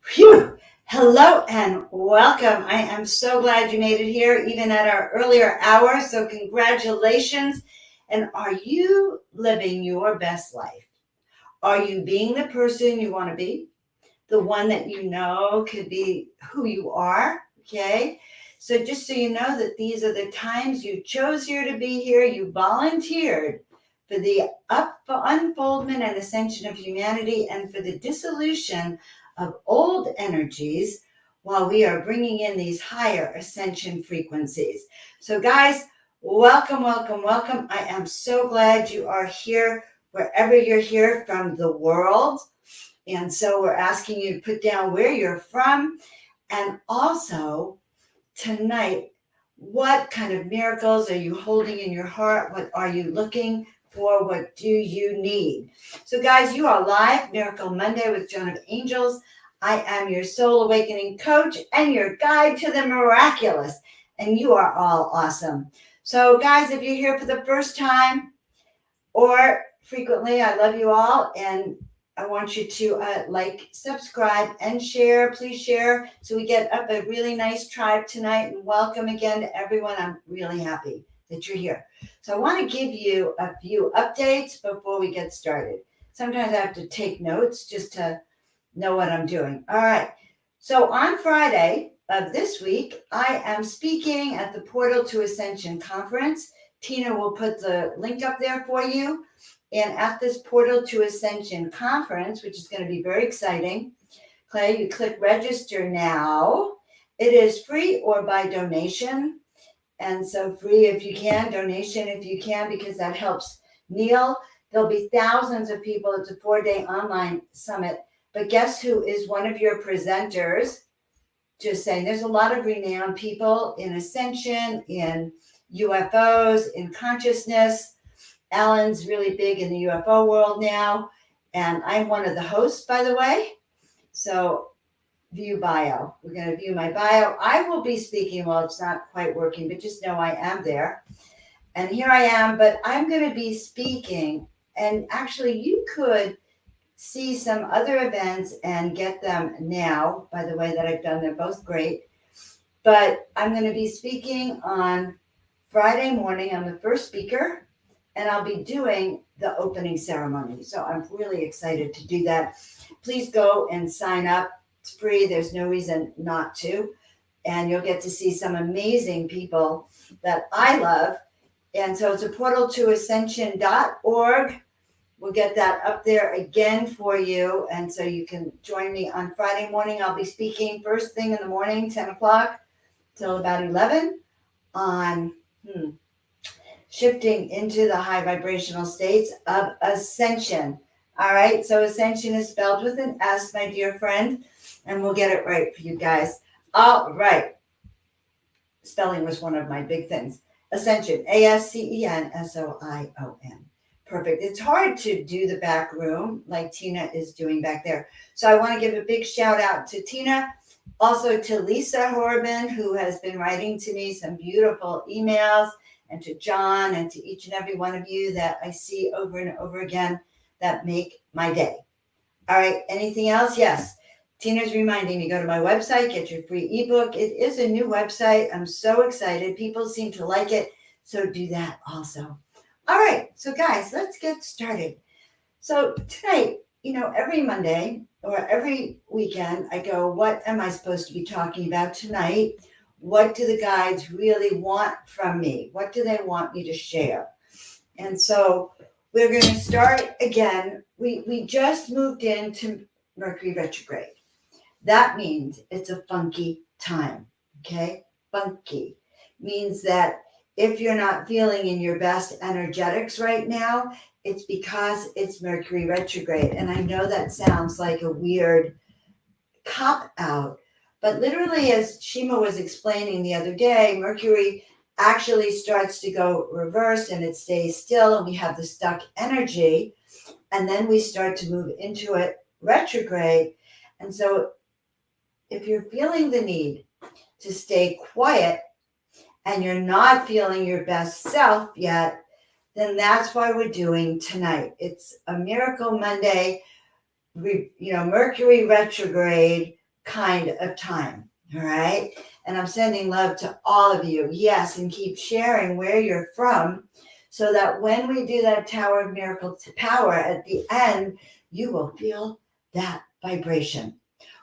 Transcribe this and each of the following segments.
Phew! Hello and welcome. I am so glad you made it here, even at our earlier hour. So, congratulations. And are you living your best life? Are you being the person you want to be? The one that you know could be who you are? Okay. So, just so you know that these are the times you chose here to be here, you volunteered for the unfoldment and ascension of humanity and for the dissolution of old energies while we are bringing in these higher ascension frequencies. So, guys, welcome, welcome, welcome. I am so glad you are here wherever you're here from the world. And so, we're asking you to put down where you're from and also tonight, what kind of miracles are you holding in your heart? What are you looking for? What do you need? So, guys, you are live, Miracle Monday with Joan of Angels. I am your soul awakening coach and your guide to the miraculous. And you are all awesome. So, guys, if you're here for the first time or frequently, I love you all. And I want you to like, subscribe, and share. Please share so we get up a really nice tribe tonight. And welcome again to everyone. I'm really happy that you're here. So I want to give you a few updates before we get started. Sometimes I have to take notes just to know what I'm doing. All right. So on Friday of this week, I am speaking at the Portal to Ascension conference. Tina will put the link up there for you. And at this Portal to Ascension conference, which is going to be very exciting, Clay, you click register now. It is free or by donation. And so free if you can, donation if you can, because that helps Neil. There'll be thousands of people. It's a 4-day online summit. But guess who is one of your presenters? Just saying, there's a lot of renowned people in ascension, in UFOs, in consciousness. Alan's really big in the UFO world now, and I'm one of the hosts, by the way. So view bio. We're going to view my bio. I will be speaking. Well, it's not quite working, but just know I am there. And here I am, but I'm going to be speaking. And actually, you could see some other events and get them now, by the way, that I've done. They're both great. But I'm going to be speaking on Friday morning. I'm the first speaker. And I'll be doing the opening ceremony. So I'm really excited to do that. Please go and sign up. It's free. There's no reason not to. And you'll get to see some amazing people that I love. And so it's a portal2ascension.org. We'll get that up there again for you. And so you can join me on Friday morning. I'll be speaking first thing in the morning, 10 o'clock till about 11 on shifting into the high vibrational states of ascension. All right. So ascension is spelled with an S, my dear friend, and we'll get it right for you guys. All right. Spelling was one of my big things. Ascension, ASCENSOION. Perfect. It's hard to do the back room like Tina is doing back there. So I want to give a big shout out to Tina, also to Lisa Horban, who has been writing to me some beautiful emails, and to John, and to each and every one of you that I see over and over again that make my day. All right. Anything else? Yes. Tina's reminding me, go to my website, get your free ebook. It is a new website. I'm so excited. People seem to like it. So do that also. All right. So guys, let's get started. So tonight, every Monday or every weekend, I go, what am I supposed to be talking about tonight? What do the guides really want from me? What do they want me to share? And so we're going to start again. We just moved into Mercury retrograde. That means it's a funky time. Okay? Funky means that if you're not feeling in your best energetics right now, it's because it's Mercury retrograde. And I know that sounds like a weird cop out. But literally, as Shima was explaining the other day, Mercury actually starts to go reverse and it stays still, and we have the stuck energy. And then we start to move into it retrograde. And so if you're feeling the need to stay quiet and you're not feeling your best self yet, then that's why we're doing tonight. It's a Miracle Monday, Mercury retrograde kind of time. All right. And I'm sending love to all of you. Yes. And keep sharing where you're from so that when we do that Tower of Miracle Power at the end, you will feel that vibration.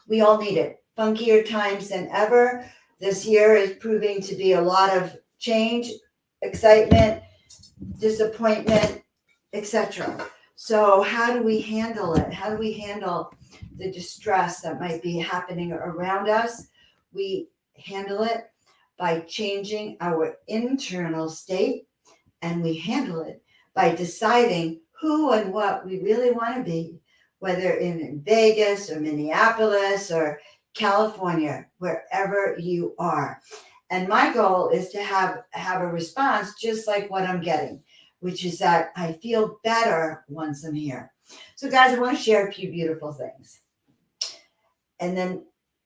We all need it. Funkier times than ever. This year is proving to be a lot of change, excitement, disappointment, etc. So how do we handle it? How do we handle the distress that might be happening around us? We handle it by changing our internal state, and we handle it by deciding who and what we really want to be, whether in Vegas or Minneapolis or California, wherever you are. And my goal is to have a response just like what I'm getting, which is that I feel better once I'm here. So guys, I want to share a few beautiful things. And then,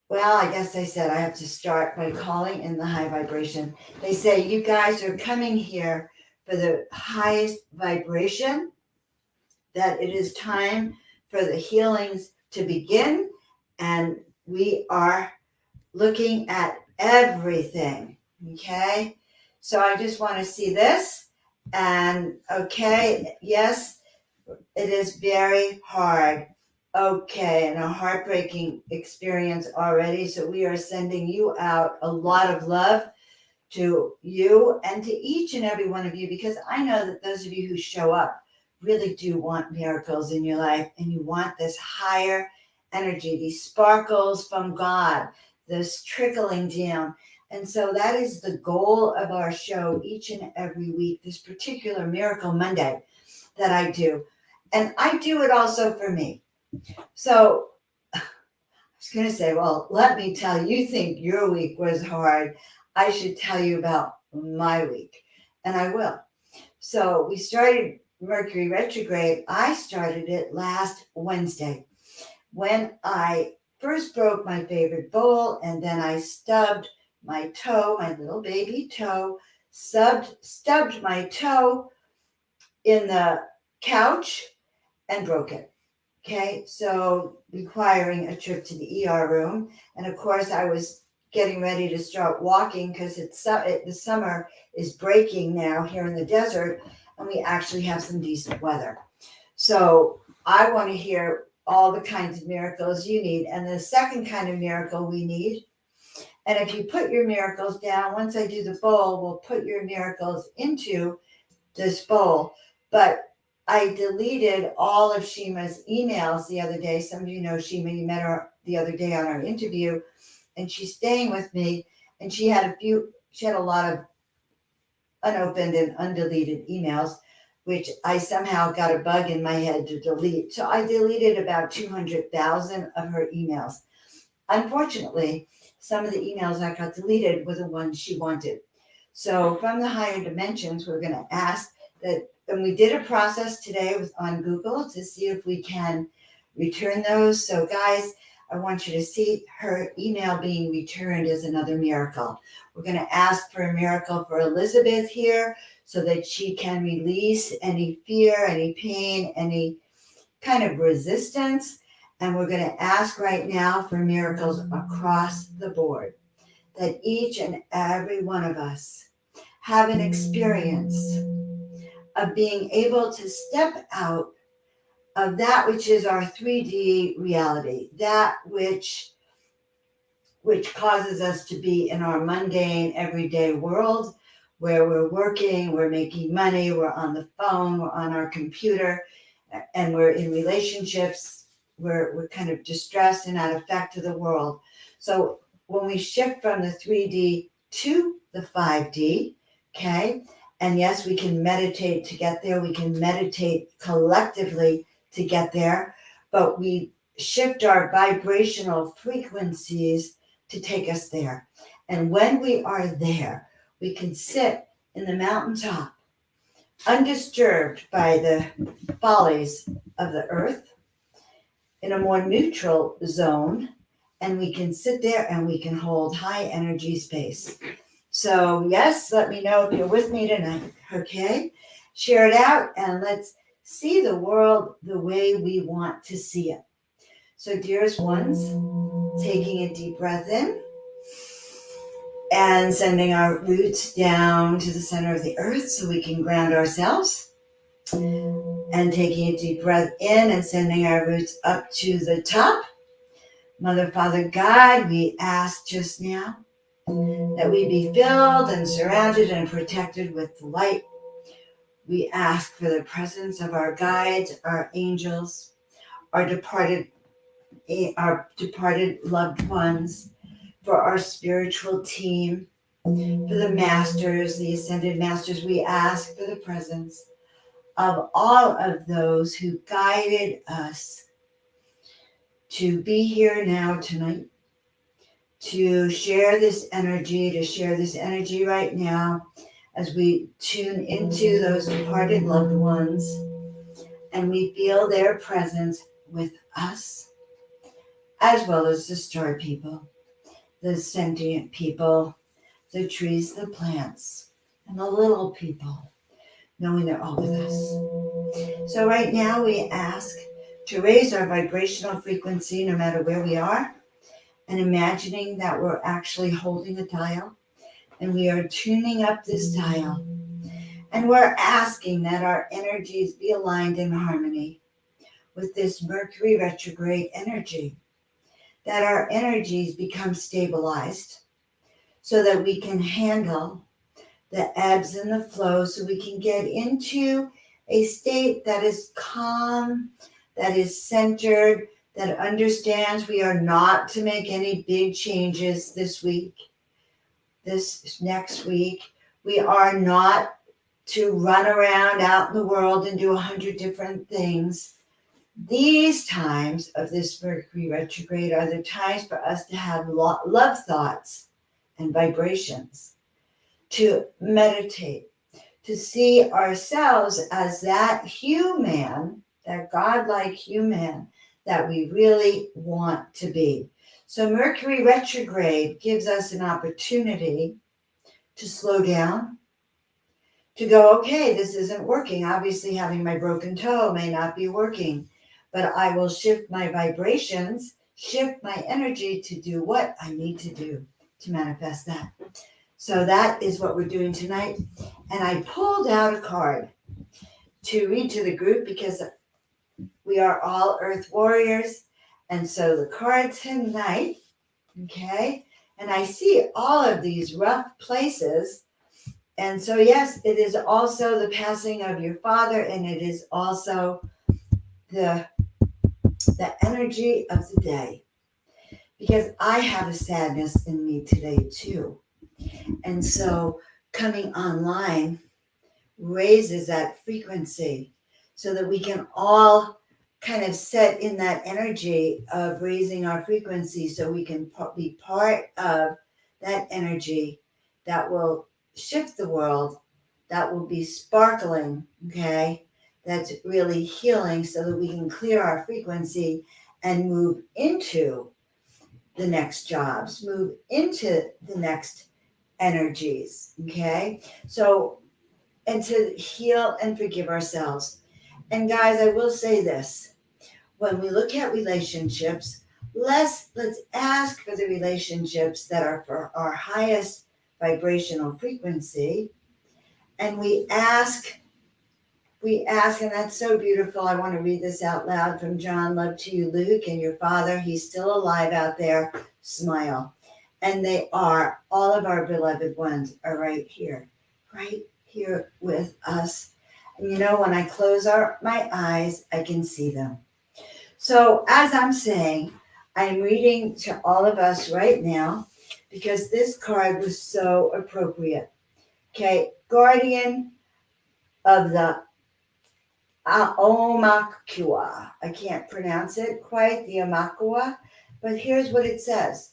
well, I guess I said I have to start by calling in the high vibration. They say you guys are coming here for the highest vibration, that it is time for the healings to begin. And we are looking at everything. Okay. So I just want to see this. And okay, yes, it is very hard. Okay, and a heartbreaking experience already. So we are sending you out a lot of love to you and to each and every one of you, because I know that those of you who show up really do want miracles in your life, and you want this higher energy, these sparkles from God, this trickling down. And so that is the goal of our show each and every week, this particular Miracle Monday that I do. And I do it also for me. So I was going to say, well, let me tell you, you think your week was hard. I should tell you about my week, and I will. So we started Mercury retrograde. I started it last Wednesday when I first broke my favorite bowl, and then I stubbed my toe, my little baby toe, stubbed my toe in the couch and broke it. Okay, so requiring a trip to the ER room. And of course, I was getting ready to start walking because the summer is breaking now here in the desert, and we actually have some decent weather. So I want to hear all the kinds of miracles you need. And the second kind of miracle we need, and if you put your miracles down, once I do the bowl, we'll put your miracles into this bowl. But I deleted all of Shima's emails the other day. Some of you know Shima, you met her the other day on our interview, and she's staying with me, and she had a lot of unopened and undeleted emails, which I somehow got a bug in my head to delete. So I deleted about 200,000 of her emails. Unfortunately, some of the emails that got deleted were the ones she wanted. So from the higher dimensions, we're going to ask that, and we did a process today on Google to see if we can return those. So guys, I want you to see her email being returned as another miracle. We're going to ask for a miracle for Elizabeth here so that she can release any fear, any pain, any kind of resistance. And we're going to ask right now for miracles across the board, that each and every one of us have an experience of being able to step out of that which is our 3D reality, that which causes us to be in our mundane, everyday world where we're working, we're making money, we're on the phone, we're on our computer, and we're in relationships, we're kind of distressed and at effect to the world. So when we shift from the 3D to the 5D, okay, and yes, we can meditate to get there. We can meditate collectively to get there, but we shift our vibrational frequencies to take us there. And when we are there, we can sit in the mountaintop, undisturbed by the follies of the earth, in a more neutral zone, and we can sit there and we can hold high energy space. So yes, let me know if you're with me tonight, okay? Share it out and let's see the world the way we want to see it. So dearest ones, Taking a deep breath in and sending our roots down to the center of the earth so we can ground ourselves. And taking a deep breath in and sending our roots up to the top. Mother, Father, God, we ask just now that we be filled and surrounded and protected with light. We ask for the presence of our guides, our angels, our departed loved ones, for our spiritual team, for the masters, the ascended masters. We ask for the presence of all of those who guided us to be here now tonight, to share this energy right now as we tune into those departed loved ones and we feel their presence with us, as well as the star people, the sentient people, the trees, the plants, and the little people, knowing they're all with us. So right now we ask to raise our vibrational frequency no matter where we are, and imagining that we're actually holding a dial and we are tuning up this dial, and we're asking that our energies be aligned in harmony with this Mercury retrograde energy, that our energies become stabilized so that we can handle the ebbs and the flows, so we can get into a state that is calm, that is centered, that understands we are not to make any big changes this week, this next week. We are not to run around out in the world and do 100 different things. These times of this Mercury retrograde are the times for us to have love thoughts and vibrations, to meditate, to see ourselves as that human, that godlike human that we really want to be. So Mercury retrograde gives us an opportunity to slow down, to go, okay, this isn't working. Obviously, having my broken toe may not be working, but I will shift my vibrations, shift my energy to do what I need to do to manifest that. So that is what we're doing tonight. And I pulled out a card to read to the group because we are all Earth warriors. And so the card tonight, okay, and I see all of these rough places. And so, yes, it is also the passing of your father, and it is also the energy of the day, because I have a sadness in me today too. And so coming online raises that frequency so that we can all kind of set in that energy of raising our frequency, so we can be part of that energy that will shift the world, that will be sparkling, okay, that's really healing, so that we can clear our frequency and move into the next jobs, move into the next energies, okay? So, and to heal and forgive ourselves. And guys, I will say this. When we look at relationships, let's ask for the relationships that are for our highest vibrational frequency. And we ask, and that's so beautiful. I want to read this out loud from John. Love to you, Luke, and your father. He's still alive out there. Smile. And they are, all of our beloved ones are right here with us. And you know, when I close my eyes, I can see them. So as I'm saying, I'm reading to all of us right now because this card was so appropriate. Okay, guardian of the Omakua. I can't pronounce it quite, the Omakua, but here's what it says.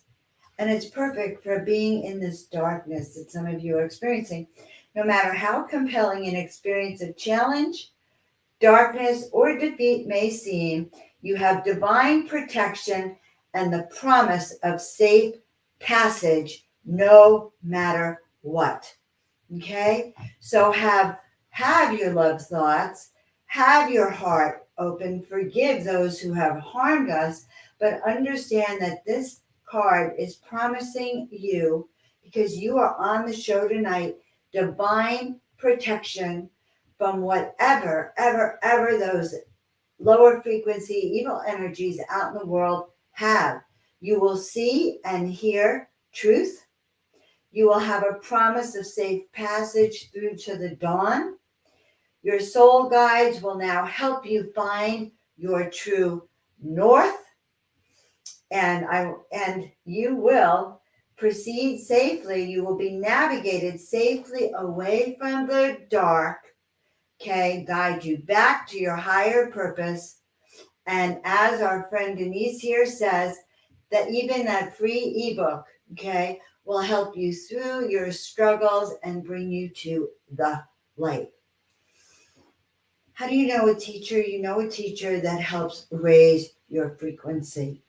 And it's perfect for being in this darkness that some of you are experiencing. No matter how compelling an experience of challenge, darkness, or defeat may seem, you have divine protection and the promise of safe passage no matter what. Okay? So have your love thoughts, have your heart open, forgive those who have harmed us, but understand that this card is promising you, because you are on the show tonight, divine protection from whatever, ever those lower frequency evil energies out in the world have. You will see and hear truth. You will have a promise of safe passage through to the dawn. Your soul guides will now help you find your true north, and you will proceed safely. You will be navigated safely away from the dark. Okay, guide you back to your higher purpose. And as our friend Denise here says, that even that free ebook, okay, will help you through your struggles and bring you to the light. How do you know a teacher? You know a teacher that helps raise your frequency.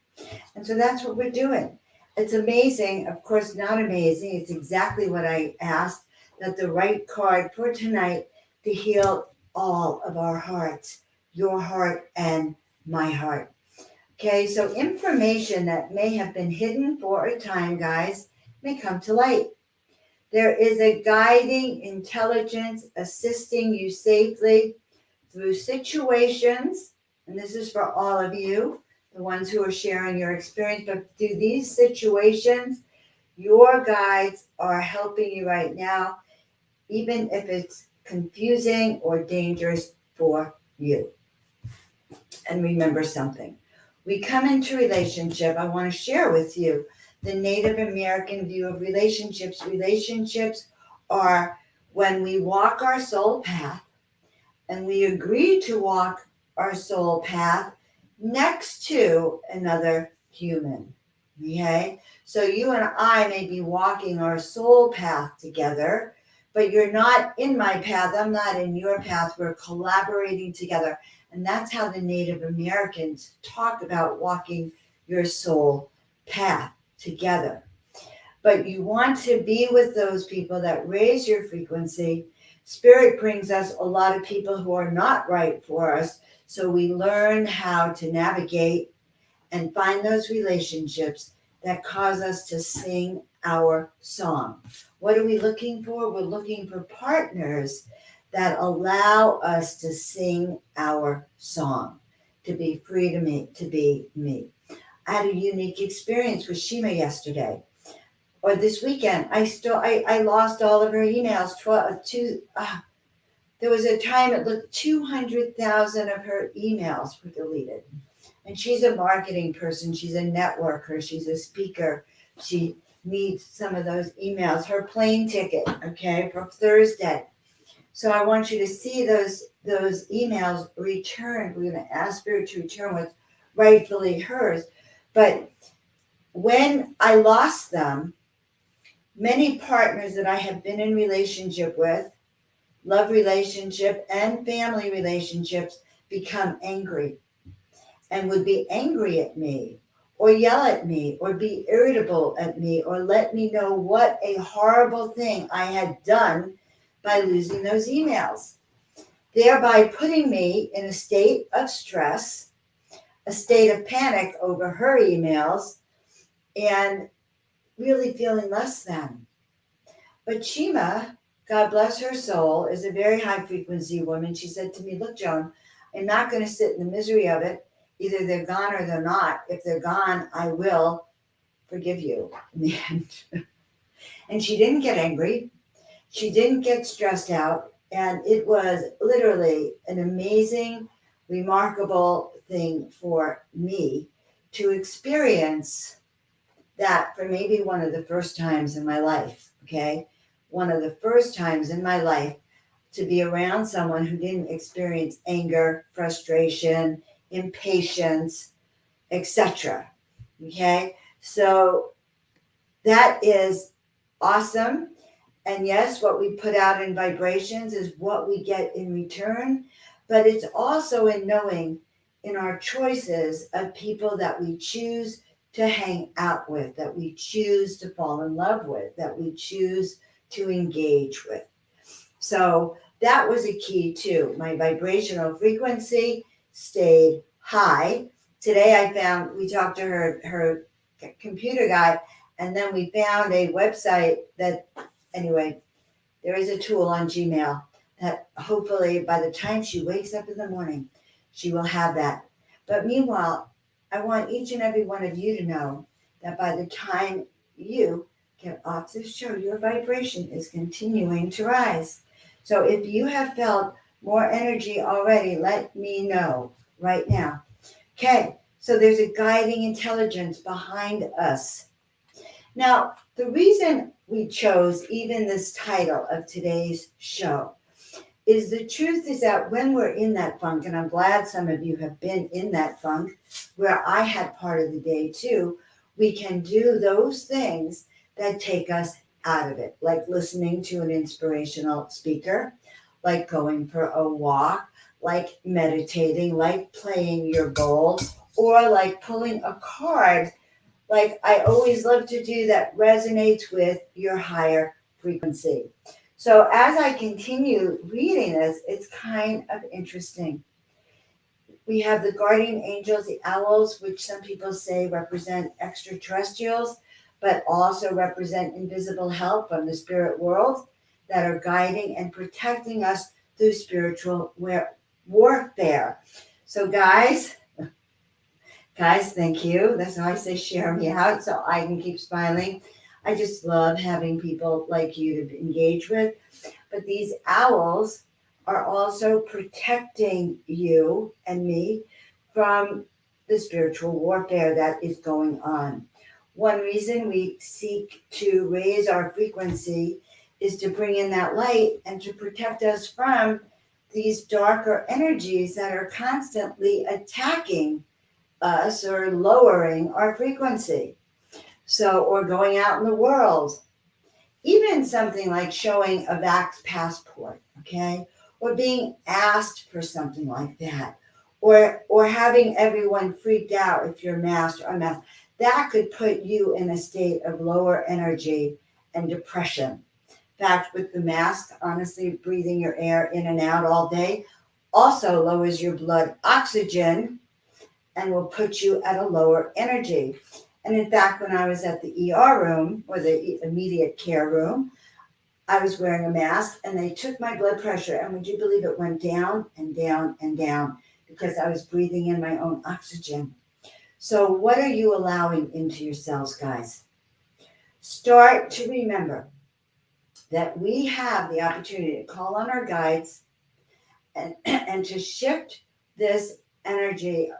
And so that's what we're doing. It's amazing. Of course, not amazing. It's exactly what I asked, that the right card for tonight to heal all of our hearts, your heart and my heart. Okay, so information that may have been hidden for a time, guys, may come to light. There is a guiding intelligence assisting you safely through situations, and this is for all of you, the ones who are sharing your experience, but through these situations, your guides are helping you right now, even if it's confusing or dangerous for you. And remember something. We come into relationship. I want to share with you the Native American view of relationships. Relationships are when we walk our soul path, and we agree to walk our soul path next to another human. Okay? So you and I may be walking our soul path together, but you're not in my path. I'm not in your path. We're collaborating together. And that's how the Native Americans talk about walking your soul path together. But you want to be with those people that raise your frequency. Spirit brings us a lot of people who are not right for us. So we learn how to navigate and find those relationships that cause us to sing our song. What are we looking for? We're looking for partners that allow us to sing our song, to be free to be me. I had a unique experience with Shima yesterday. Or this weekend, I lost all of her emails. There was a time it looked 200,000 of her emails were deleted. And she's a marketing person. She's a networker. She's a speaker. She needs some of those emails. Her plane ticket, okay, for Thursday. So I want you to see those emails returned. We're going to ask Spirit to return what's rightfully hers. But when I lost them, many partners that I have been in relationship with, love relationship and family relationships, become angry and would be angry at me or yell at me or be irritable at me or let me know what a horrible thing I had done by losing those emails, thereby putting me in a state of stress, a state of panic over her emails, and really feeling less than. But Shima, God bless her soul, is a very high frequency woman. She said to me, look, Joan, I'm not going to sit in the misery of it. Either they're gone or they're not. If they're gone, I will forgive you in the end. And she didn't get angry. She didn't get stressed out. And it was literally an amazing, remarkable thing for me to experience that for maybe one of the first times in my life, okay? One of the first times in my life to be around someone who didn't experience anger, frustration, impatience, etc. Okay? So that is awesome. And yes, what we put out in vibrations is what we get in return. But it's also in knowing in our choices of people that we choose to hang out with, that we choose to fall in love with, that we choose to engage with. So that was a key too. My vibrational frequency stayed high. Today I found, we talked to her computer guy. And then we found a website that, anyway, there is a tool on Gmail that hopefully by the time she wakes up in the morning, she will have that. But meanwhile, I want each and every one of you to know that by the time you get off this show, your vibration is continuing to rise. So if you have felt more energy already, let me know right now. Okay, so there's a guiding intelligence behind us. Now, the reason we chose even this title of today's show is the truth is that when we're in that funk, and I'm glad some of you have been in that funk where I had part of the day too, we can do those things that take us out of it, like listening to an inspirational speaker, like going for a walk, like meditating, like playing your bowl, or like pulling a card like I always love to do that resonates with your higher frequency. So as I continue reading this, it's kind of interesting. We have the guardian angels, the owls, which some people say represent extraterrestrials, but also represent invisible help from the spirit world that are guiding and protecting us through spiritual warfare. So guys, thank you. That's how I say share me out so I can keep smiling. I just love having people like you to engage with. But these owls are also protecting you and me from the spiritual warfare that is going on. One reason we seek to raise our frequency is to bring in that light and to protect us from these darker energies that are constantly attacking us or lowering our frequency. So, or going out in the world, even something like showing a vax passport, okay, or being asked for something like that, or having everyone freaked out if you're masked or unmasked, that could put you in a state of lower energy and depression. In fact, with the mask, honestly, breathing your air in and out all day also lowers your blood oxygen and will put you at a lower energy. And in fact, when I was at the ER room or the immediate care room, I was wearing a mask and they took my blood pressure. And would you believe it went down and down and down because I was breathing in my own oxygen. So, what are you allowing into your cells, guys? Start to remember that we have the opportunity to call on our guides and to shift this energy.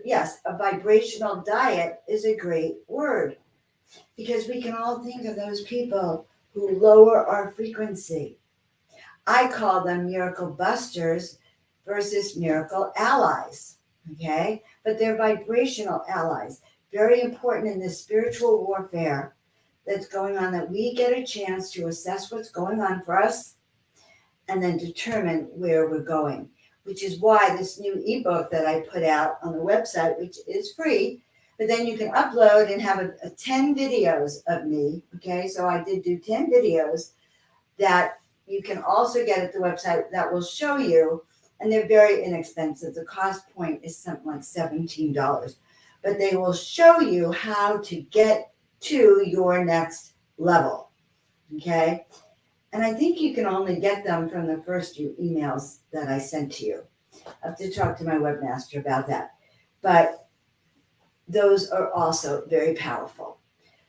Yes, a vibrational diet is a great word because we can all think of those people who lower our frequency. I call them miracle busters versus miracle allies, okay? But they're vibrational allies. Very important in this spiritual warfare that's going on, that we get a chance to assess what's going on for us and then determine where we're going, which is why this new ebook that I put out on the website, which is free, but then you can upload and have a 10 videos of me. Okay, so I did do 10 videos that you can also get at the website that will show you, and they're very inexpensive. The cost point is something like $17, but they will show you how to get to your next level. Okay. And I think you can only get them from the first few emails that I sent to you. I have to talk to my webmaster about that. But those are also very powerful.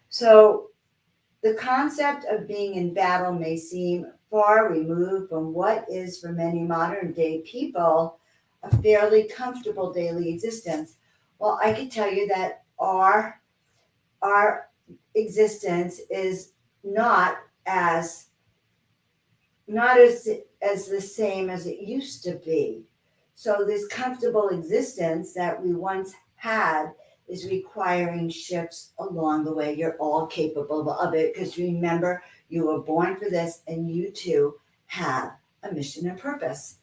So the concept of being in battle may seem far removed from what is for many modern day people a fairly comfortable daily existence. Well, I can tell you that our existence is not as the same as it used to be. So this comfortable existence that we once had is requiring shifts along the way. You're all capable of it because remember, you were born for this and you too have a mission and purpose.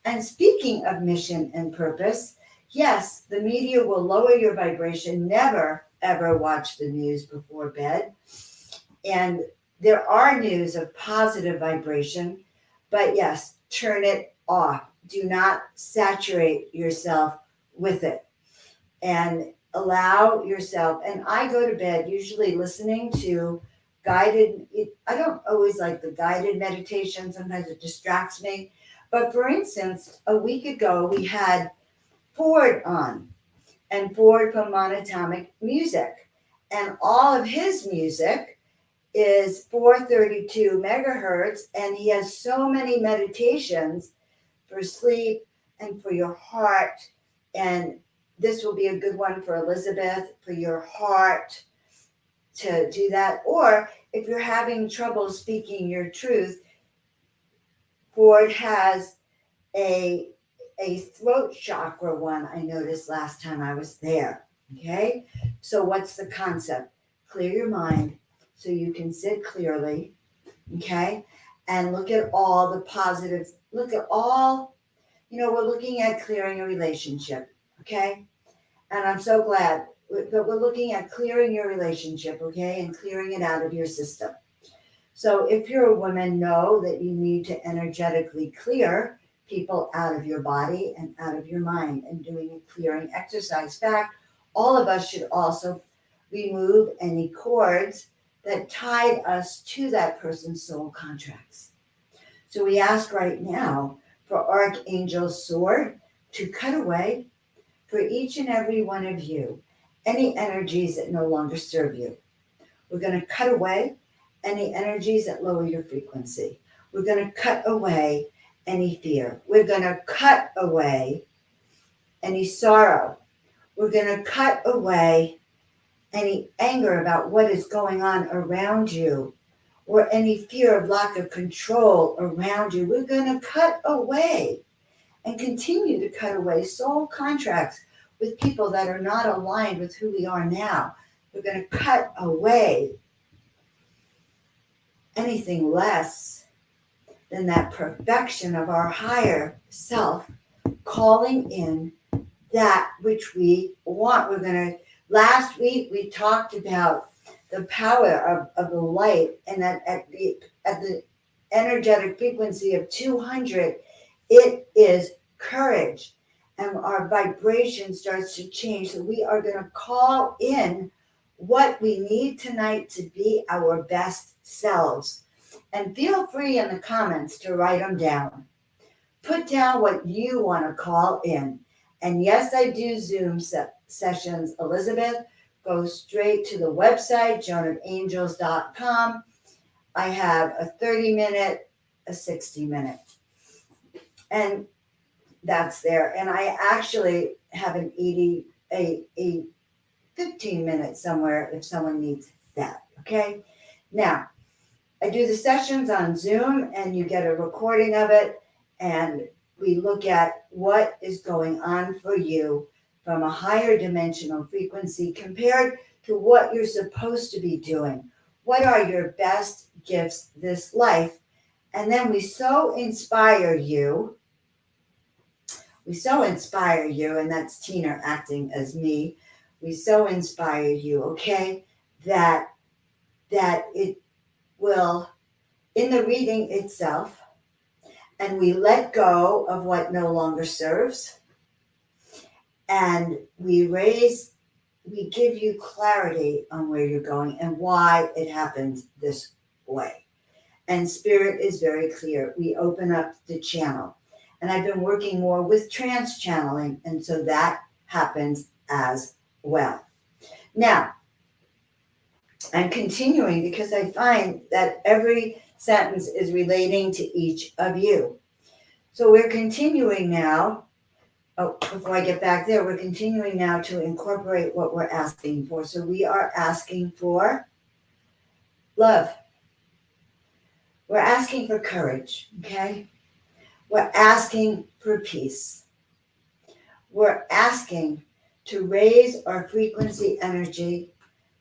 And speaking of mission and purpose, yes, the media will lower your vibration. Never, ever watch the news before bed. And there are news of positive vibration, but yes, turn it off. Do not saturate yourself with it. And allow yourself, and I go to bed usually listening to I don't always like the guided meditation. Sometimes it distracts me. But for instance, a week ago we had Ford on, and Ford from Monatomic Music. And all of his music is 432 megahertz, and he has so many meditations for sleep and for your heart. And this will be a good one for Elizabeth, for your heart to do that. Or if you're having trouble speaking your truth, Ford has a throat chakra one I noticed last time I was there. Okay. So what's the concept? Clear your mind so you can sit clearly. Okay. And look at all the positives. Look at all, we're looking at clearing a relationship. Okay. And I'm so glad, but we're looking at clearing your relationship. Okay. And clearing it out of your system. So if you're a woman, know that you need to energetically clear people out of your body and out of your mind, and doing a clearing exercise. In fact, all of us should also remove any cords that tied us to that person's soul contracts. So we ask right now for Archangel Sword to cut away for each and every one of you any energies that no longer serve you. We're going to cut away any energies that lower your frequency. We're going to cut away any fear. We're going to cut away any sorrow. We're going to cut away any anger about what is going on around you, or any fear of lack of control around you. We're going to cut away and continue to cut away soul contracts with people that are not aligned with who we are now. We're going to cut away anything less than that perfection of our higher self, calling in that which we want. Last week we talked about the power of the light, and at the energetic frequency of 200, it is courage, and our vibration starts to change. So we are going to call in what we need tonight to be our best selves. And feel free in the comments to write them down. Put down what you want to call in. And yes, I do Zoom sessions. Elizabeth, go straight to the website, joanofangels.com. I have a 30-minute, a 60-minute. And that's there. And I actually have an 15-minute somewhere if someone needs that. Okay. Now, I do the sessions on Zoom, and you get a recording of it, and we look at what is going on for you from a higher dimensional frequency compared to what you're supposed to be doing. What are your best gifts this life? And then we so inspire you. And that's Tina acting as me. We so inspire you, okay, that it will, in the reading itself, and we let go of what no longer serves, and we give you clarity on where you're going and why it happened this way. And Spirit is very clear. We open up the channel. And I've been working more with trance channeling, and so that happens as well. Now, I'm continuing because I find that every sentence is relating to each of you. So we're continuing now. Oh, before I get back there, we're continuing now to incorporate what we're asking for. So we are asking for love. We're asking for courage, okay? We're asking for peace. We're asking to raise our frequency energy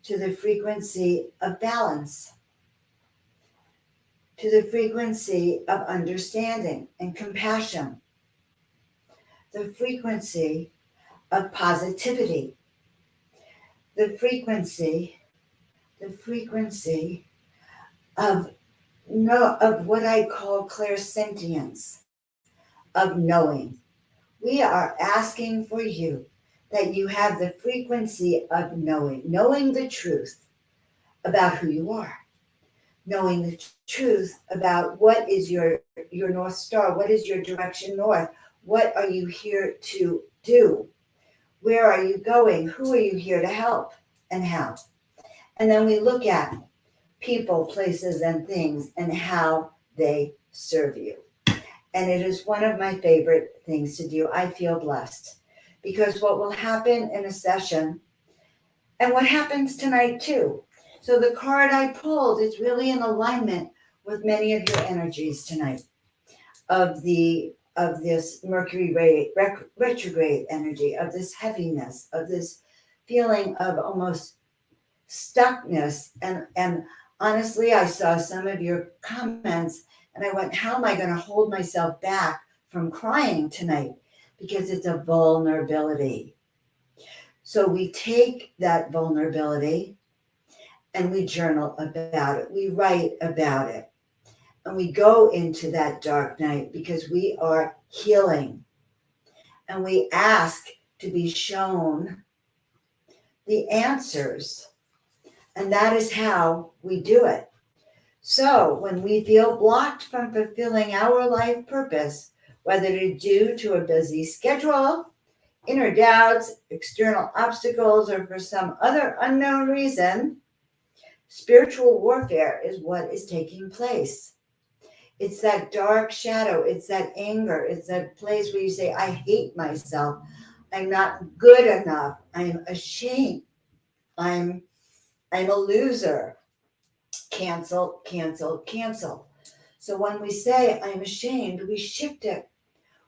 to the frequency of balance, to the frequency of understanding and compassion, the frequency of positivity, the frequency of what I call clairsentience, of knowing. We are asking for you that you have the frequency of knowing the truth about who you are, knowing the truth about what is your North Star, what is your direction north, what are you here to do, where are you going, who are you here to help, and how. And then we look at people, places, and things and how they serve you. And it is one of my favorite things to do. I feel blessed because what will happen in a session, and what happens tonight too. So the card I pulled is really in alignment with many of your energies tonight of this Mercury retrograde energy, of this heaviness, of this feeling of almost stuckness. And honestly, I saw some of your comments and I went, how am I going to hold myself back from crying tonight? Because it's a vulnerability. So we take that vulnerability and we journal about it. We write about it. And we go into that dark night because we are healing. And we ask to be shown the answers. And that is how we do it. So when we feel blocked from fulfilling our life purpose, whether due to a busy schedule, inner doubts, external obstacles, or for some other unknown reason, spiritual warfare is what is taking place. It's that dark shadow. It's that anger. It's that place where you say, I hate myself. I'm not good enough. I'm ashamed. I'm a loser. Cancel, cancel, cancel. So when we say I'm ashamed, we shift it.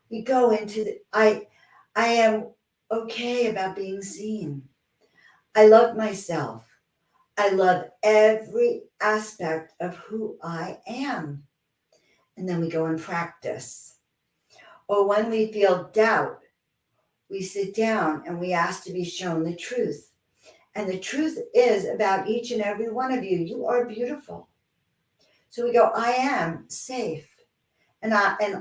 We go into I am okay about being seen. I love myself. I love every aspect of who I am. And then we go and practice. Or when we feel doubt, we sit down and we ask to be shown the truth. And the truth is about each and every one of you. You are beautiful. So we go, I am safe. And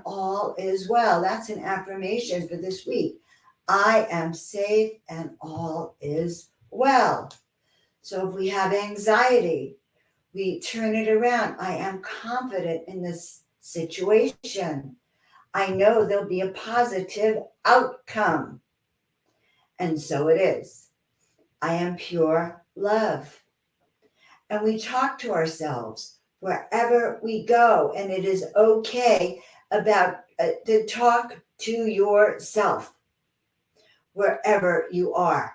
all is well. That's an affirmation for this week. I am safe and all is well. So if we have anxiety, we turn it around. I am confident in this situation. I know there'll be a positive outcome. And so it is. I am pure love. And we talk to ourselves wherever we go. And it is okay to talk to yourself wherever you are.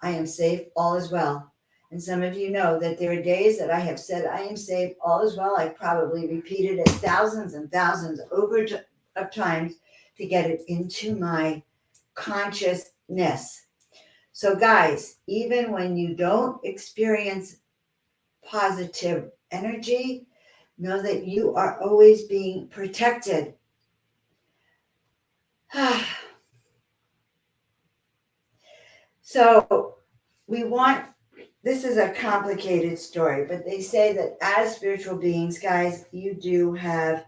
I am safe, all is well. And some of you know that there are days that I have said, I am safe, all is well. I've probably repeated it thousands and thousands of times to get it into my consciousness. So guys, even when you don't experience positive energy, know that you are always being protected. So this is a complicated story, but they say that as spiritual beings, guys, you do have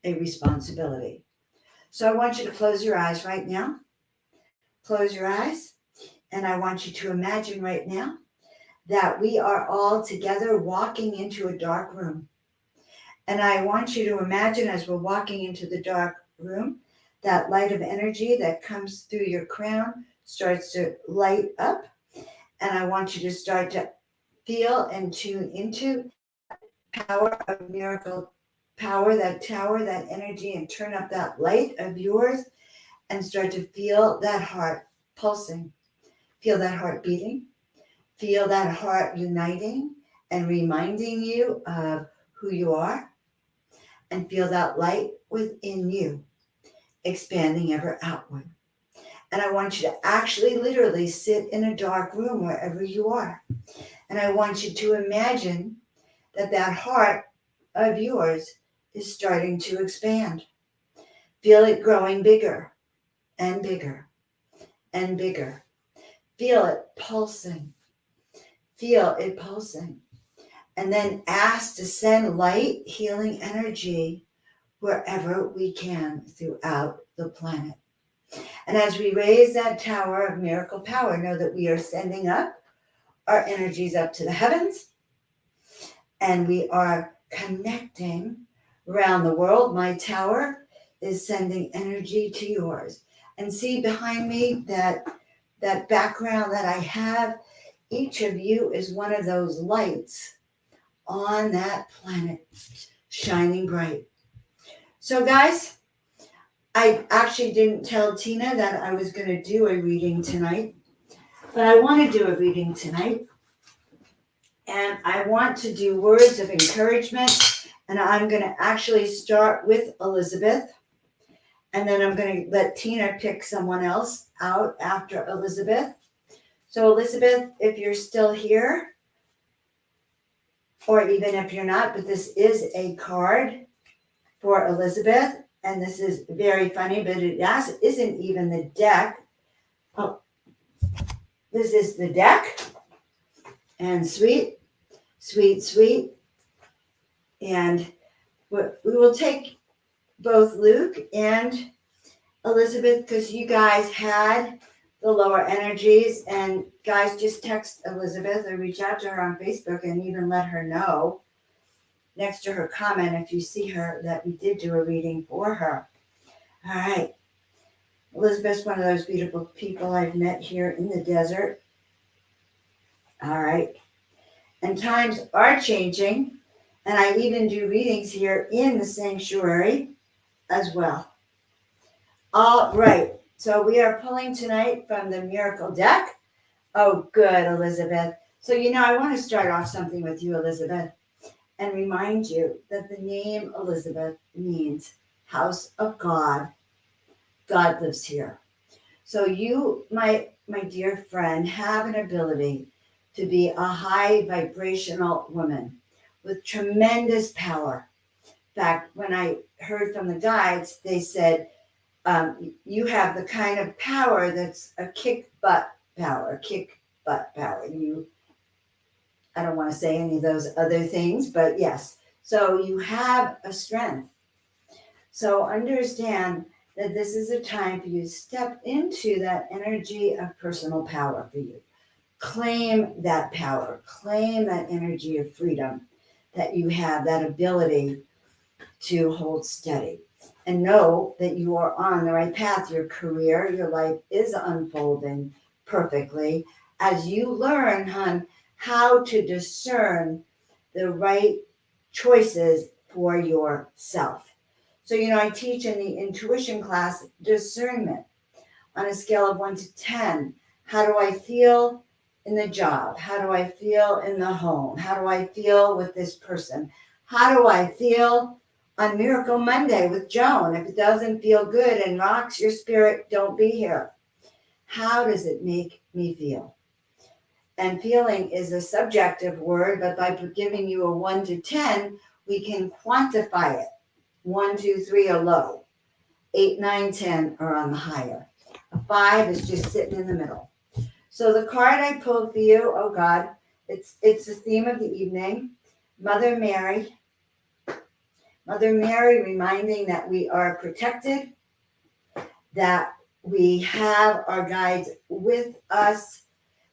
a responsibility. So I want you to close your eyes right now. Close your eyes. And I want you to imagine right now that we are all together walking into a dark room. And I want you to imagine as we're walking into the dark room, that light of energy that comes through your crown starts to light up. And I want you to start to feel and tune into power of miracle power, that tower, that energy, and turn up that light of yours and start to feel that heart pulsing. Feel that heart beating. Feel that heart uniting and reminding you of who you are. And feel that light within you expanding ever outward. And I want you to actually literally sit in a dark room wherever you are. And I want you to imagine that heart of yours is starting to expand. Feel it growing bigger and bigger and bigger. Feel it pulsing. Feel it pulsing. And then ask to send light, healing energy wherever we can throughout the planet. And as we raise that tower of miracle power, know that we are sending up our energies up to the heavens, and we are connecting around the world. My tower is sending energy to yours. And see behind me that background that I have, each of you is one of those lights on that planet shining bright. So guys, I actually didn't tell Tina that I was going to do a reading tonight, but I want to do a reading tonight. And I want to do words of encouragement. And I'm going to actually start with Elizabeth. And then I'm going to let Tina pick someone else out after Elizabeth. So Elizabeth, if you're still here, or even if you're not, but this is a card for Elizabeth. And this is very funny, but it isn't even the deck. Oh, this is the deck. And sweet. And we will take both Luke and Elizabeth because you guys had the lower energies. And guys, just text Elizabeth or reach out to her on Facebook and even let her know next to her comment if you see her that we did do a reading for her. All right. Elizabeth's one of those beautiful people I've met here in the desert. All right. And times are changing. And I even do readings here in the sanctuary as well. All right. So we are pulling tonight from the Miracle deck. Oh, good, Elizabeth. So, I want to start off something with you, Elizabeth, and remind you that the name Elizabeth means house of God. God lives here. So you, my dear friend, have an ability to be a high vibrational woman with tremendous power. In fact, when I heard from the guides, they said, you have the kind of power that's a kick butt power. I don't want to say any of those other things, but yes. So you have a strength. So understand that this is a time for you to step into that energy of personal power for you. Claim that power, claim that energy of freedom that you have, that ability to hold steady. And know that you are on the right path. Your career, your life is unfolding perfectly as you learn, hon, how to discern the right choices for yourself. So, I teach in the intuition class discernment on a scale of 1 to 10. How do I feel in the job? How do I feel in the home? How do I feel with this person? How do I feel on Miracle Monday with Joan? If it doesn't feel good and rocks your spirit, don't be here. How does it make me feel? And feeling is a subjective word, but by giving you a 1 to 10, we can quantify it. 1, 2, 3 are low. 8, 9, 10 are on the higher. A 5 is just sitting in the middle. So the card I pulled for you, oh God, it's the theme of the evening. Mother Mary. Mother Mary reminding that we are protected, that we have our guides with us,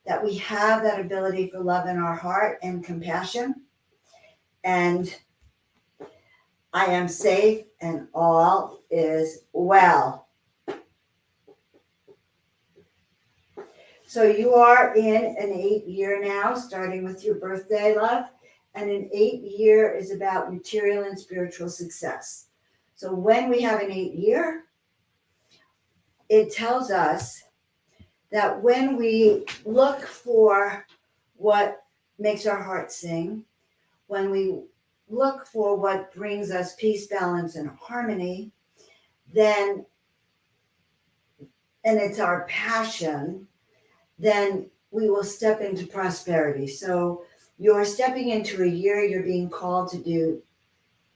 that we have that ability for love in our heart and compassion. And I am safe and all is well. So you are in an 8-year now, starting with your birthday, love. And an 8-year is about material and spiritual success. So when we have an 8-year, it tells us that when we look for what makes our heart sing, when we look for what brings us peace, balance, and harmony, then, and it's our passion, then we will step into prosperity. So you're stepping into a year, you're being called to do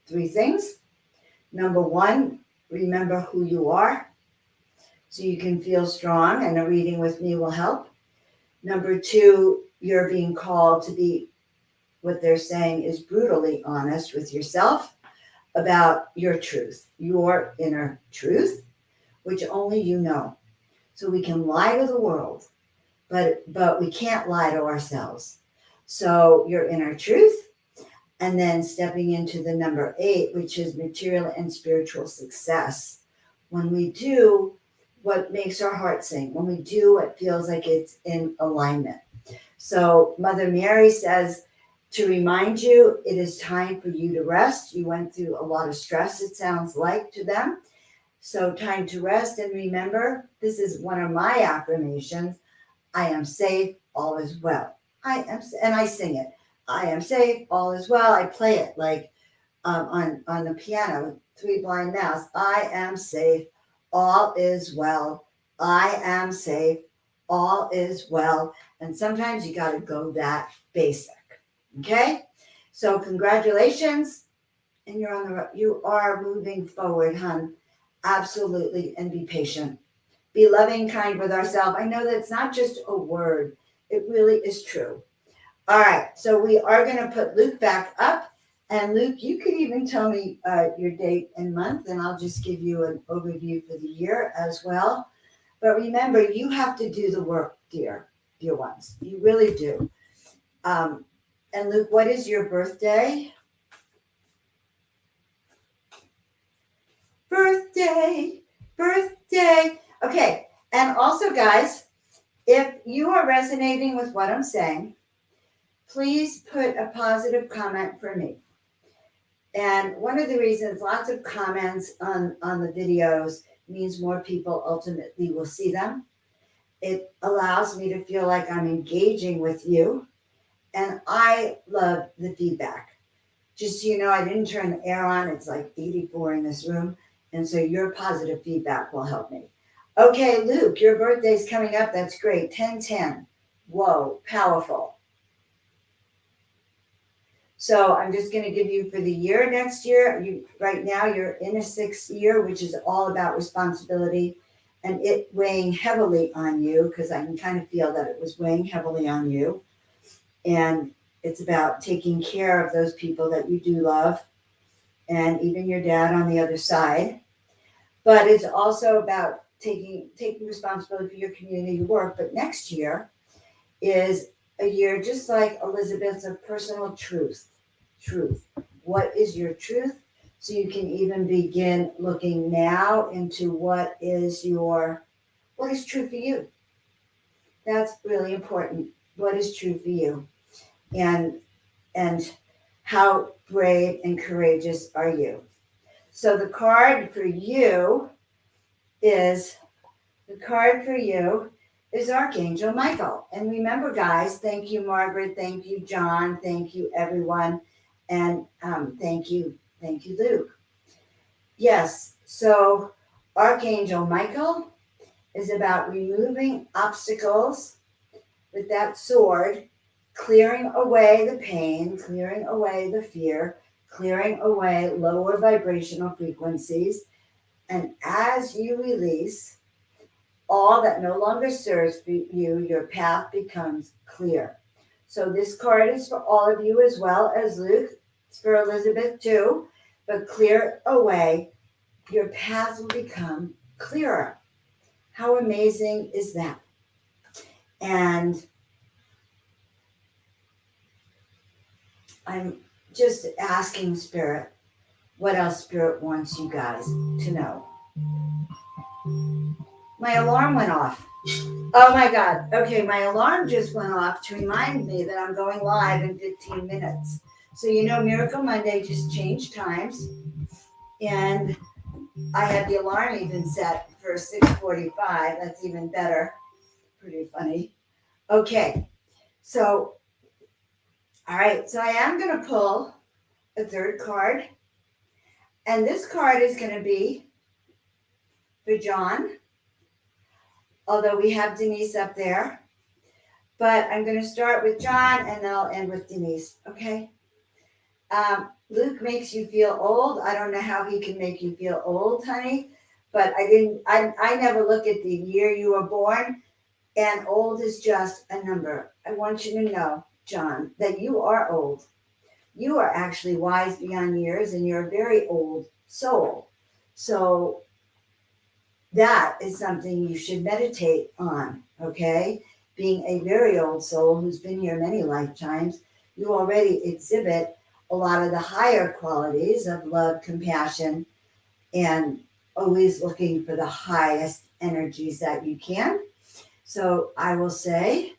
3 things. Number 1, remember who you are so you can feel strong, and a reading with me will help. Number 2, you're being called to be, what they're saying is brutally honest with yourself about your truth, your inner truth, which only you know. So we can lie to the world, but we can't lie to ourselves. So your inner truth, and then stepping into the number 8, which is material and spiritual success. When we do what makes our heart sing, when we do what feels like it's in alignment. So Mother Mary says to remind you, it is time for you to rest. You went through a lot of stress, it sounds like to them. So time to rest, and remember, this is one of my affirmations. I am safe, all is well. And I sing it. I am safe, all is well. I play it like on the piano, 3 blind mouths. I am safe, all is well. I am safe, all is well. And sometimes you got to go that basic. Okay? So congratulations, and you are moving forward, hon. Absolutely, and be patient. Be loving, kind with ourselves. I know that's not just a word. It really is true. All right, so we are going to put Luke back up. And Luke, you could even tell me your date and month, and I'll just give you an overview for the year as well. But remember, you have to do the work, dear ones. You really do. And Luke, what is your birthday? Birthday. Okay, and also, guys, if you are resonating with what I'm saying, please put a positive comment for me. And one of the reasons lots of comments on the videos means more people ultimately will see them. It allows me to feel like I'm engaging with you. And I love the feedback. Just so you know, I didn't turn the air on. It's like 84 in this room. And so your positive feedback will help me. Okay, Luke, your birthday's coming up. That's great. 10/10. Whoa, powerful. So I'm just going to give you for the year next year. Right now you're in a 6th year, which is all about responsibility and it weighing heavily on you, because I can kind of feel that it was weighing heavily on you. And it's about taking care of those people that you do love, and even your dad on the other side. But it's also about taking responsibility for your community work. But next year is a year just like Elizabeth's, of personal truth. What is your truth? So you can even begin looking now into what is true for you. That's really important. What is true for you? And how brave and courageous are you? So the card for you is Archangel Michael. And remember, guys, thank you, Margaret. Thank you, John. Thank you, everyone. And thank you, Luke. Yes, so Archangel Michael is about removing obstacles with that sword, clearing away the pain, clearing away the fear, clearing away lower vibrational frequencies. And as you release all that no longer serves for you, your path becomes clear. So this card is for all of you as well as Luke. It's for Elizabeth too. But clear away, your path will become clearer. How amazing is that? And I'm just asking Spirit, what else Spirit wants you guys to know. My alarm went off. Oh my God. Okay, my alarm just went off to remind me that I'm going live in 15 minutes. So Miracle Monday just changed times. And I had the alarm even set for 6:45. That's even better. Pretty funny. Okay, so, all right. So I am going to pull a 3rd card. And this card is going to be for John, although we have Denise up there. But I'm going to start with John and then I'll end with Denise. Okay. Luke makes you feel old. I don't know how he can make you feel old, honey, but I never look at the year you were born, and old is just a number. I want you to know, John, that you are old. You are actually wise beyond years, and you're a very old soul. So that is something you should meditate on, okay? Being a very old soul who's been here many lifetimes, you already exhibit a lot of the higher qualities of love, compassion, and always looking for the highest energies that you can. So I will say,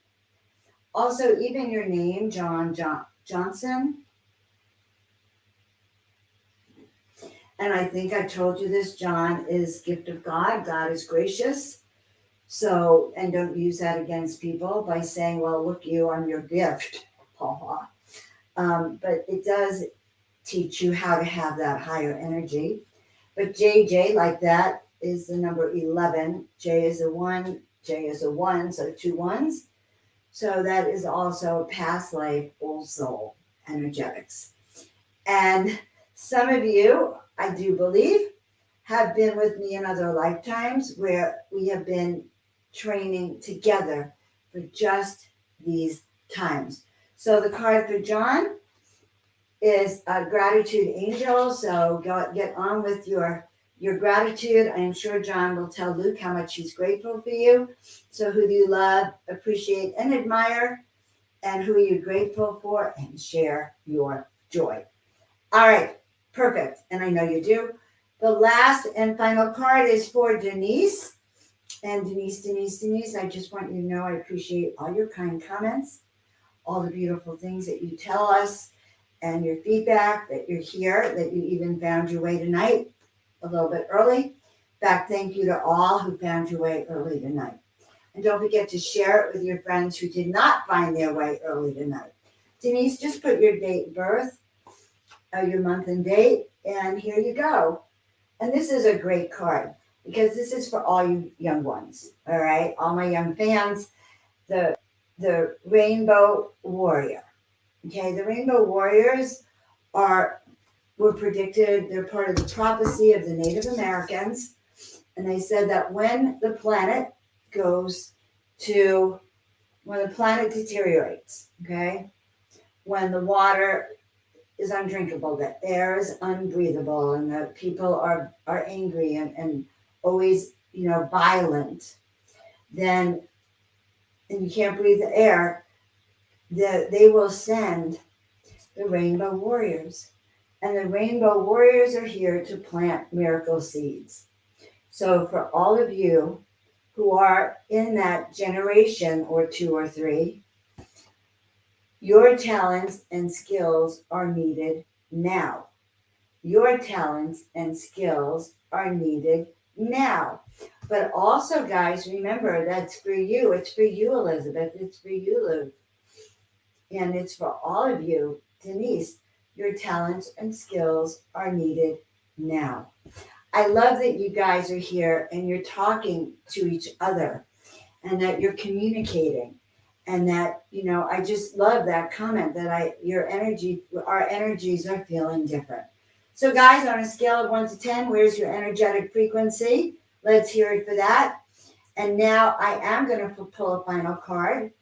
also, even your name, Johnson, and I think I told you this, John is gift of God. God is gracious. So, and don't use that against people by saying, well, look, you, I'm your gift. Ha ha. But it does teach you how to have that higher energy. But JJ, like that, is the number 11. J is a 1, J is a 1, so 2 ones. So that is also past life, old soul energetics. And some of you, I do believe, have been with me in other lifetimes where we have been training together for just these times. So the card for John is a gratitude angel. So get on with your gratitude. I am sure John will tell Luke how much he's grateful for you. So who do you love, appreciate, and admire, and who are you grateful for, and share your joy. All right, perfect. And I know you do. The last and final card is for Denise. And Denise, I just want you to know I appreciate all your kind comments, all the beautiful things that you tell us, and your feedback that you're here, that you even found your way tonight a little bit early. In fact, thank you to all who found your way early tonight. And don't forget to share it with your friends who did not find their way early tonight. Denise, just put your date of birth, your month and date, and here you go. And this is a great card because this is for all you young ones, all right? All my young fans, the Rainbow Warrior. Okay, the Rainbow Warriors were predicted, they're part of the prophecy of the Native Americans. And they said that when the planet deteriorates, okay, when the water is undrinkable, the air is unbreathable, and the people are angry and always, violent, then, and you can't breathe the air, they will send the Rainbow Warriors. And the Rainbow Warriors are here to plant miracle seeds. So for all of you who are in that generation or 2 or 3, your talents and skills are needed now. Your talents and skills are needed now. But also, guys, remember, that's for you. It's for you, Elizabeth. It's for you, Luke. And it's for all of you, Denise. Your talents and skills are needed now. I love that you guys are here and you're talking to each other and that you're communicating. And that, I just love that comment that our energies are feeling different. So guys, on a scale of 1 to 10, where's your energetic frequency? Let's hear it for that. And now I am going to pull a final card.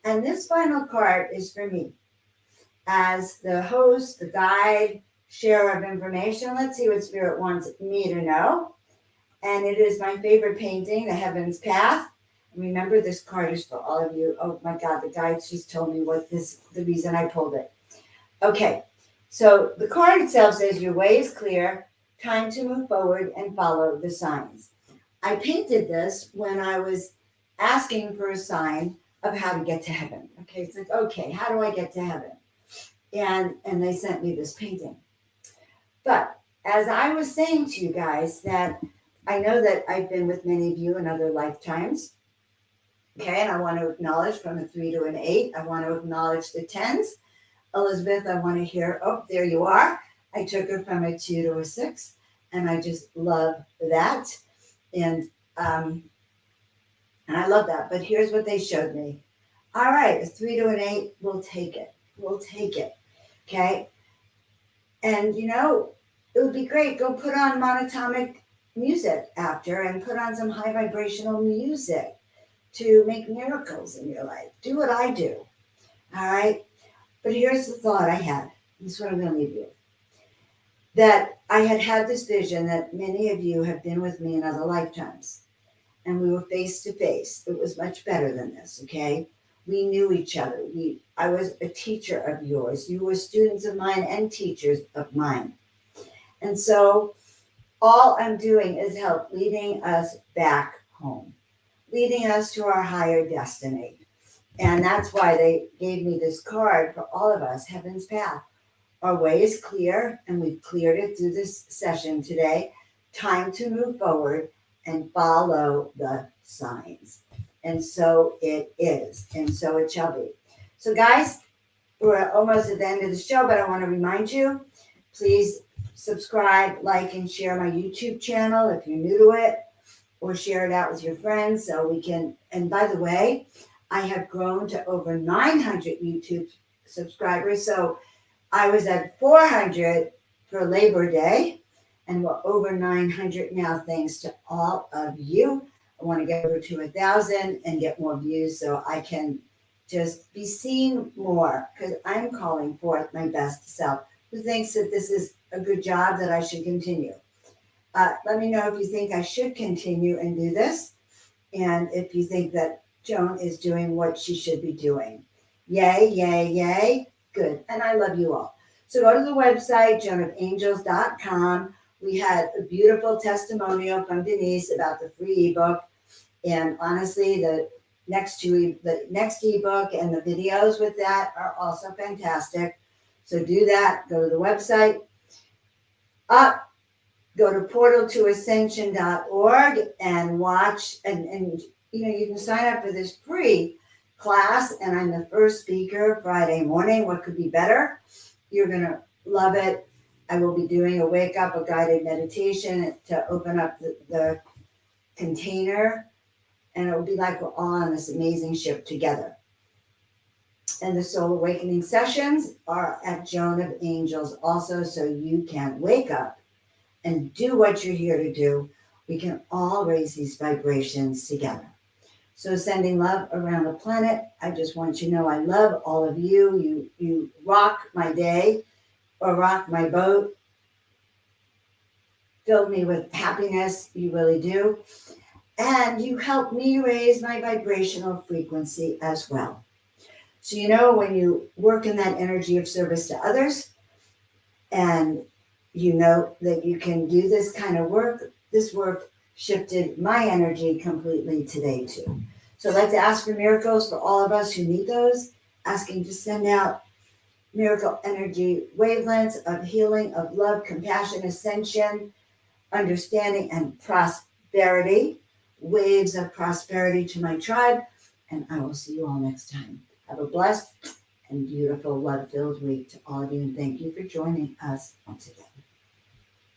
And this final card is for me. As the host, the guide, sharer of information, let's see what Spirit wants me to know. And it is my favorite painting, The Heaven's Path. Remember, this card is for all of you. Oh my God, the guides just told me the reason I pulled it. Okay, so the card itself says your way is clear, time to move forward and follow the signs. I painted this when I was asking for a sign of how to get to heaven. Okay, it's like, okay, how do I get to heaven? And they sent me this painting. But as I was saying to you guys, that I know that I've been with many of you in other lifetimes. Okay, and I want to acknowledge from a 3 to an 8. I want to acknowledge the 10s. Elizabeth, I want to hear, oh, there you are. I took her from a 2 to a 6, and I just love that. And I love that. But here's what they showed me. All right, a 3 to an 8, we'll take it. We'll take it. Okay. And, it would be great. Go put on monatomic music after and put on some high vibrational music to make miracles in your life. Do what I do. All right. But here's the thought I had. This is what I'm going to leave you. that I had this vision that many of you have been with me in other lifetimes, and we were face to face. It was much better than this, okay? We knew each other. I was a teacher of yours. You were students of mine and teachers of mine. And so all I'm doing is help leading us back home, leading us to our higher destiny. And that's why they gave me this card for all of us, Heaven's Path. Our way is clear, and we've cleared it through this session today. Time to move forward and follow the signs. And so it is, and so it shall be. So, guys, we're almost at the end of the show, but I want to remind you, please subscribe, like, and share my YouTube channel if you're new to it, or share it out with your friends so we can. And by the way, I have grown to over 900 YouTube subscribers. So I was at 400 for Labor Day, and we're over 900 now, thanks to all of you. I want to get over to 1,000 and get more views so I can just be seen more, because I'm calling forth my best self. Who thinks that this is a good job, that I should continue? Let me know if you think I should continue and do this, and if you think that Joan is doing what she should be doing. Yay, yay, yay. Good. And I love you all. So go to the website, joanofangels.com. We had a beautiful testimonial from Denise about the free ebook. And honestly, the next ebook and the videos with that are also fantastic. So do that. Go to the website. Go to portaltoascension.org and watch. And you can sign up for this free class. And I'm the first speaker Friday morning. What could be better? You're going to love it. I will be doing a wake up, a guided meditation to open up the container. And it will be like we're all on this amazing ship together. And the Soul Awakening sessions are at Joan of Angels also, so you can wake up and do what you're here to do. We can all raise these vibrations together. So sending love around the planet. I just want you to know I love all of you. You rock my day, or rock my boat. Fill me with happiness. You really do. And you help me raise my vibrational frequency as well. So when you work in that energy of service to others, and you know that you can do this kind of work, this work shifted my energy completely today too. So I'd like to ask for miracles for all of us who need those, asking to send out miracle energy wavelengths of healing, of love, compassion, ascension, understanding, and prosperity, waves of prosperity to my tribe. And I will see you all next time. Have a blessed and beautiful, love-filled week to all of you. And thank you for joining us once again.